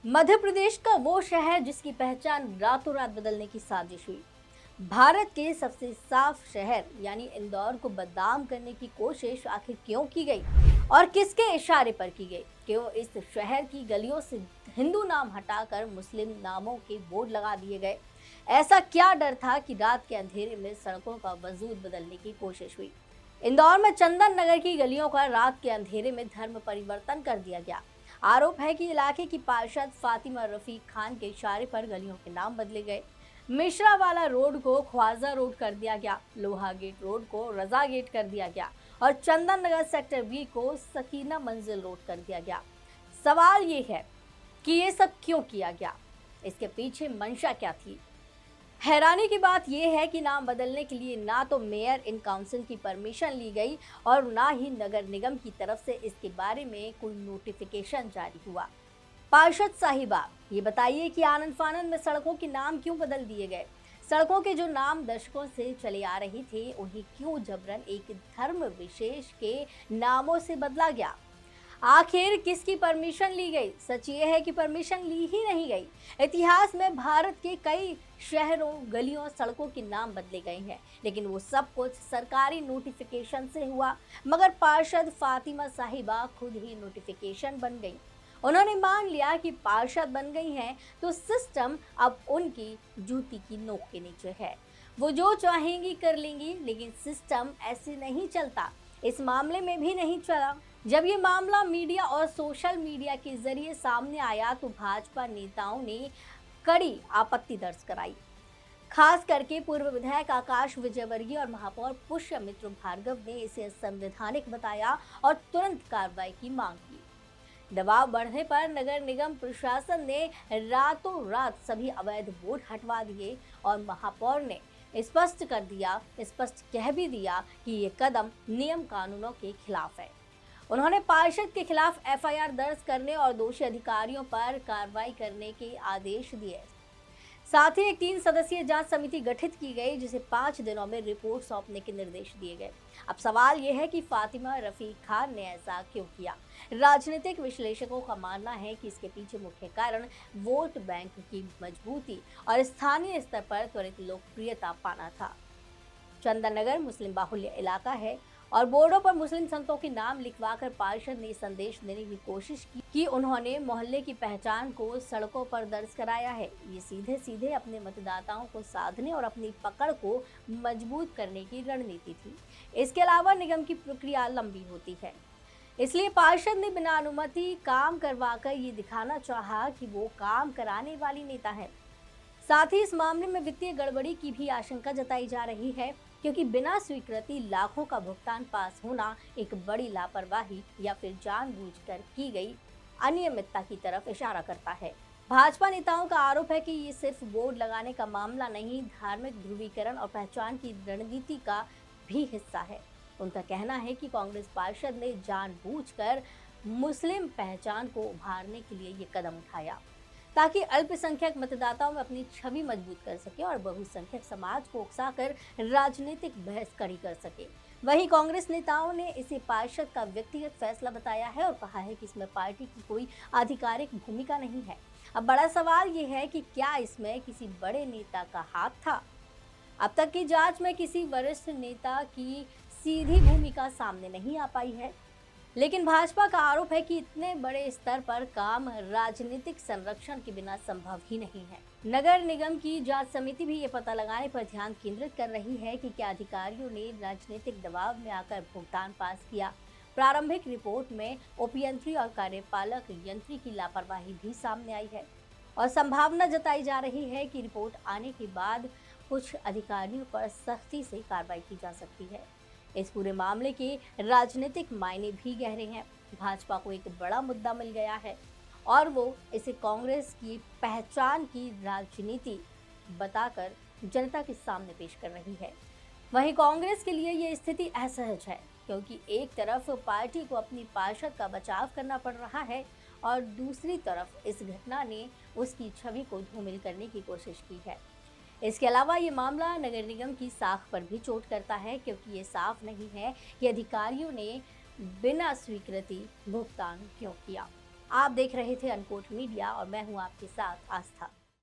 मध्य प्रदेश का वो शहर जिसकी पहचान रातों रात बदलने की साजिश हुई। भारत के सबसे साफ शहर यानी इंदौर को बदनाम करने की कोशिश आखिर क्यों की गई और किसके इशारे पर की गई? क्यों इस शहर की गलियों से हिंदू नाम हटाकर मुस्लिम नामों के बोर्ड लगा दिए गए? ऐसा क्या डर था कि रात के अंधेरे में सड़कों का वजूद बदलने की कोशिश हुई? इंदौर में चंदन नगर की गलियों का रात के अंधेरे में धर्म परिवर्तन कर दिया गया। आरोप है कि इलाके की पार्षद फातिमा रफीक खान के इशारे पर गलियों के नाम बदले गए। मिश्रावाला रोड को ख्वाजा रोड कर दिया गया, लोहा गेट रोड को रजा गेट कर दिया गया और चंदन नगर सेक्टर बी को सकीना मंजिल रोड कर दिया गया। सवाल ये है कि ये सब क्यों किया गया? इसके पीछे मंशा क्या थी? हैरानी की बात यह है कि नाम बदलने के लिए ना तो मेयर इन काउंसिल की परमिशन ली गई और ना ही नगर निगम की तरफ से इसके बारे में कोई नोटिफिकेशन जारी हुआ। पार्षद साहिबा, ये बताइए कि आनन फानन में सड़कों के नाम क्यों बदल दिए गए? सड़कों के जो नाम दशकों से चले आ रहे थे उन्हें क्यों जबरन एक धर्म विशेष के नामों से बदला गया? आखिर किसकी परमिशन ली गई? सच ये है कि परमिशन ली ही नहीं गई। इतिहास में भारत के कई शहरों, गलियों, सड़कों के नाम बदले गए हैं, लेकिन वो सब कुछ सरकारी नोटिफिकेशन से हुआ। मगर पार्षद फातिमा साहिबा खुद ही नोटिफिकेशन बन गई। उन्होंने मान लिया कि पार्षद बन गई हैं तो सिस्टम अब उनकी जूती की नोक के नीचे है। वो जो चाहेंगी कर लेंगी, लेकिन सिस्टम ऐसे नहीं चलता। इस मामले में भी नहीं चला। जब ये मामला मीडिया और सोशल मीडिया के जरिए सामने आया तो भाजपा नेताओं ने कड़ी आपत्ति दर्ज कराई। खास करके पूर्व विधायक आकाश विजयवर्गीय और महापौर पुष्यमित्र भार्गव ने इसे असंवैधानिक बताया और तुरंत कार्रवाई की मांग की। दबाव बढ़ने पर नगर निगम प्रशासन ने रातों रात सभी अवैध बोर्ड हटवा दिए और महापौर ने स्पष्ट कह भी दिया कि ये कदम नियम कानूनों के खिलाफ है। उन्होंने पार्षद के खिलाफ एफआईआर दर्ज करने और दोषी अधिकारियों पर कार्रवाई करने के आदेश दिए। साथ ही एक 3 सदस्यीय जांच समिति गठित की गई जिसे 5 दिनों में रिपोर्ट सौंपने के निर्देश दिए गए। अब सवाल यह है कि फातिमा रफीक खान ने ऐसा क्यों किया? राजनीतिक विश्लेषकों का मानना है कि इसके पीछे मुख्य कारण वोट बैंक की मजबूती और स्थानीय स्तर पर त्वरित लोकप्रियता पाना था। चंदन नगर मुस्लिम बाहुल्य इलाका है और बोर्डों पर मुस्लिम संतों के नाम लिखवाकर पार्षद ने संदेश देने की कोशिश की कि उन्होंने मोहल्ले की पहचान को सड़कों पर दर्ज कराया है। ये सीधे सीधे अपने मतदाताओं को साधने और अपनी पकड़ को मजबूत करने की रणनीति थी। इसके अलावा निगम की प्रक्रिया लंबी होती है, इसलिए पार्षद ने बिना अनुमति काम करवाकर ये दिखाना चाहा कि वो काम कराने वाली नेता है। साथ ही इस मामले में वित्तीय गड़बड़ी की भी आशंका जताई जा रही है, क्योंकि बिना स्वीकृति लाखों का भुगतान पास होना एक बड़ी लापरवाही या फिर जानबूझकर की गई अनियमितता की तरफ इशारा करता है। भाजपा नेताओं का आरोप है कि ये सिर्फ बोर्ड लगाने का मामला नहीं, धार्मिक ध्रुवीकरण और पहचान की रणनीति का भी हिस्सा है। उनका कहना है कि कांग्रेस पार्षद ने जानबूझकर मुस्लिम पहचान को उभारने के लिए ये कदम उठाया ताकि अल्पसंख्यक मतदाताओं में अपनी छवि मजबूत कर सके और बहुसंख्यक समाज को उकसाकर राजनीतिक बहस कड़ी कर सके। वहीं कांग्रेस नेताओं ने इसे पार्षद का व्यक्तिगत फैसला बताया है और कहा है कि इसमें पार्टी की कोई आधिकारिक भूमिका नहीं है। अब बड़ा सवाल ये है कि क्या इसमें किसी बड़े नेता का हाथ था? अब तक की जांच में किसी वरिष्ठ नेता की सीधी भूमिका सामने नहीं आ पाई है, लेकिन भाजपा का आरोप है कि इतने बड़े स्तर पर काम राजनीतिक संरक्षण के बिना संभव ही नहीं है। नगर निगम की जांच समिति भी ये पता लगाने पर ध्यान केंद्रित कर रही है कि क्या अधिकारियों ने राजनीतिक दबाव में आकर भुगतान पास किया। प्रारंभिक रिपोर्ट में उपयंत्री और कार्यपालक यंत्री की लापरवाही भी सामने आई है और संभावना जताई जा रही है कि रिपोर्ट आने के बाद कुछ अधिकारियों पर सख्ती से कार्रवाई की जा सकती है। इस पूरे मामले के राजनीतिक मायने भी गहरे हैं। भाजपा को एक बड़ा मुद्दा मिल गया है और वो इसे कांग्रेस की पहचान की राजनीति बताकर जनता के सामने पेश कर रही है। वहीं कांग्रेस के लिए ये स्थिति असहज है, क्योंकि एक तरफ पार्टी को अपनी पार्षद का बचाव करना पड़ रहा है और दूसरी तरफ इस घटना ने उसकी छवि को धूमिल करने की कोशिश की है। इसके अलावा ये मामला नगर निगम की साख पर भी चोट करता है, क्योंकि ये साफ नहीं है कि अधिकारियों ने बिना स्वीकृति भुगतान क्यों किया। आप देख रहे थे अनकोट मीडिया और मैं हूं आपके साथ आस्था।